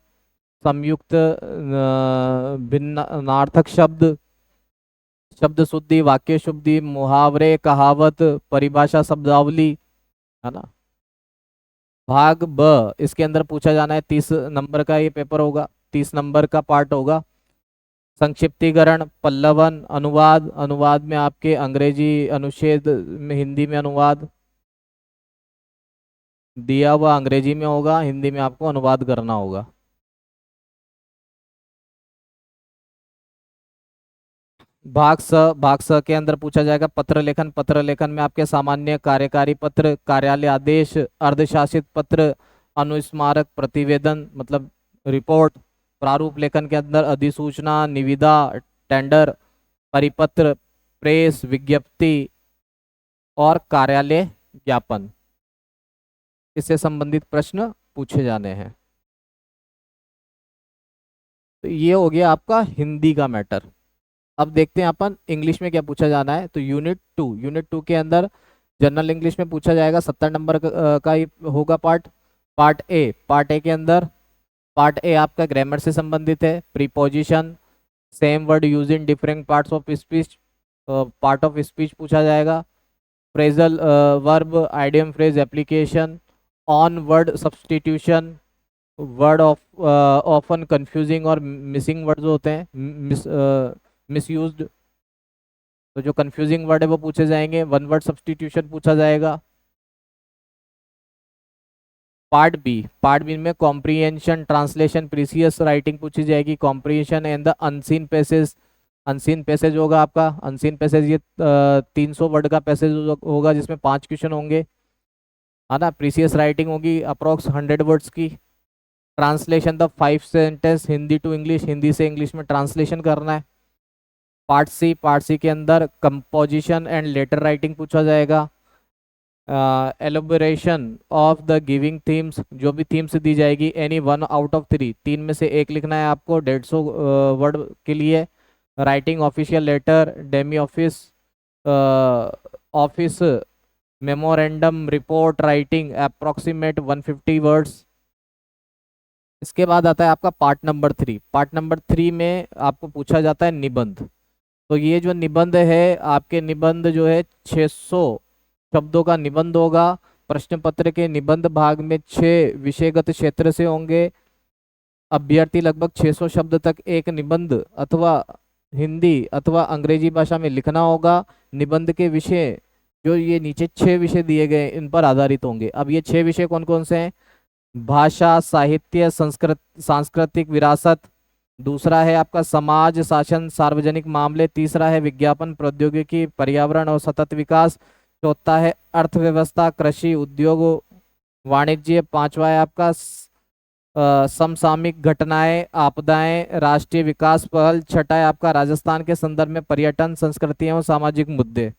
संयुक्त, भिन्नार्थक शब्द, शब्द शुद्धि, वाक्य शुद्धि, मुहावरे, कहावत, परिभाषा, शब्दावली, है ना। भाग ब, इसके अंदर पूछा जाना है, 30 नंबर का ये पेपर होगा, 30 नंबर का पार्ट होगा। संक्षिप्तीकरण, पल्लवन, अनुवाद, अनुवाद में आपके अंग्रेजी अनुच्छेद में हिंदी में अनुवाद दिया हुआ अंग्रेजी में होगा, हिंदी में आपको अनुवाद करना होगा। भाग स के अंदर पूछा जाएगा पत्र लेखन। पत्र लेखन में आपके सामान्य, कार्यकारी पत्र, कार्यालय आदेश, अर्धशासित पत्र, अनुस्मारक, प्रतिवेदन मतलब रिपोर्ट। प्रारूप लेखन के अंदर अधिसूचना, निविदा, टेंडर, परिपत्र, प्रेस विज्ञप्ति और कार्यालय ज्ञापन, इससे संबंधित प्रश्न पूछे जाने हैं। तो ये हो गया आपका हिंदी का मैटर। अब देखते हैं अपन इंग्लिश में क्या पूछा जाना है। तो यूनिट 2 के अंदर जनरल इंग्लिश में पूछा जाएगा, 70 नंबर का ही होगा पार्ट। पार्ट ए के अंदर, पार्ट ए आपका ग्रामर से संबंधित है। Preposition, same word use in different parts of speech, part of speech पूछा जाएगा। Phrasal verb, idiom, phrase, application, on word substitution, word of often confusing और मिसिंग वर्ड्स होते हैं, मिसयूज्ड, तो जो कंफ्यूजिंग वर्ड है वो पूछे जाएंगे। वन वर्ड सब्सटीट्यूशन पूछा जाएगा। पार्ट बी में कॉम्प्रिहेंशन, ट्रांसलेशन, प्रीसियस राइटिंग पूछी जाएगी। Comprehension and the unseen passage, unseen passage होगा आपका। अनसीन पैसेज ये 300 वर्ड का पैसेज होगा, जिसमें 5 क्वेश्चन होंगे, है ना। प्रीसियस राइटिंग होगी अप्रोक्स 100 वर्ड्स की। Translation, the 5 sentence Hindi to English, Hindi से इंग्लिश में ट्रांसलेशन करना है। पार्ट सी के अंदर कंपोजिशन एंड लेटर राइटिंग पूछा जाएगा। Elaboration of the giving themes, जो भी थीम्स दी जाएगी, एनी 1 आउट ऑफ 3, 3 में से एक लिखना है आपको 150 वर्ड के लिए। Writing official letter, demi office, office memorandum, report writing approximate 150 words. इसके बाद आता है आपका पार्ट नंबर 3 में आपको पूछा जाता है निबंध। तो ये जो निबंध है आपके, निबंध जो है 600 शब्दों का निबंध होगा। प्रश्न पत्र के निबंध भाग में 6 विषयगत क्षेत्र से होंगे। अभ्यर्थी लगभग 600 शब्द तक एक निबंध अथवा हिंदी अथवा अंग्रेजी भाषा में लिखना होगा। निबंध के विषय जो ये नीचे 6 विषय दिए गए इन पर आधारित होंगे। अब ये 6 विषय कौन कौन से हैं? भाषा, साहित्य, सांस्कृतिक विरासत। दूसरा है आपका समाज शासन, सार्वजनिक मामले। तीसरा है विज्ञापन, प्रौद्योगिकी, पर्यावरण और सतत विकास। चौथा है अर्थव्यवस्था, कृषि, उद्योग, वाणिज्य। पांचवा है आपका समसामयिक घटनाएं, आपदाएं, राष्ट्रीय विकास पहल। छठा है आपका राजस्थान के संदर्भ में पर्यटन, संस्कृति एवं सामाजिक मुद्दे।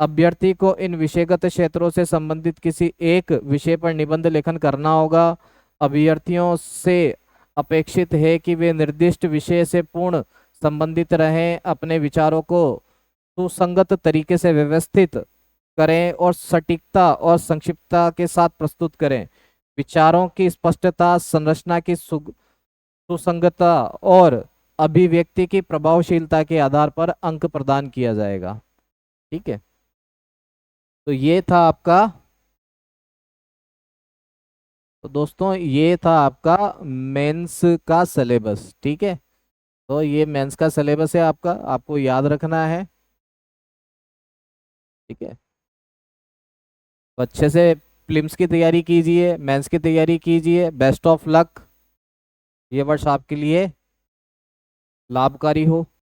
अभ्यर्थी को इन विषयगत क्षेत्रों से संबंधित किसी एक विषय पर निबंध लेखन करना होगा। अभ्यर्थियों से अपेक्षित है कि वे निर्दिष्ट विषय से पूर्ण संबंधित रहें, अपने विचारों को सुसंगत तरीके से व्यवस्थित करें और सटीकता और संक्षिप्तता के साथ प्रस्तुत करें। विचारों की स्पष्टता, संरचना की सुसंगतता और अभिव्यक्ति की प्रभावशीलता के आधार पर अंक प्रदान किया जाएगा। ठीक है, तो ये था आपका, तो दोस्तों ये था आपका मेंस का सिलेबस। ठीक है, तो ये मेंस का सिलेबस है आपका, आपको याद रखना है। ठीक है, तो अच्छे से प्रीलिम्स की तैयारी कीजिए, मेंस की तैयारी कीजिए। बेस्ट ऑफ लक, ये वर्ष आपके लिए लाभकारी हो।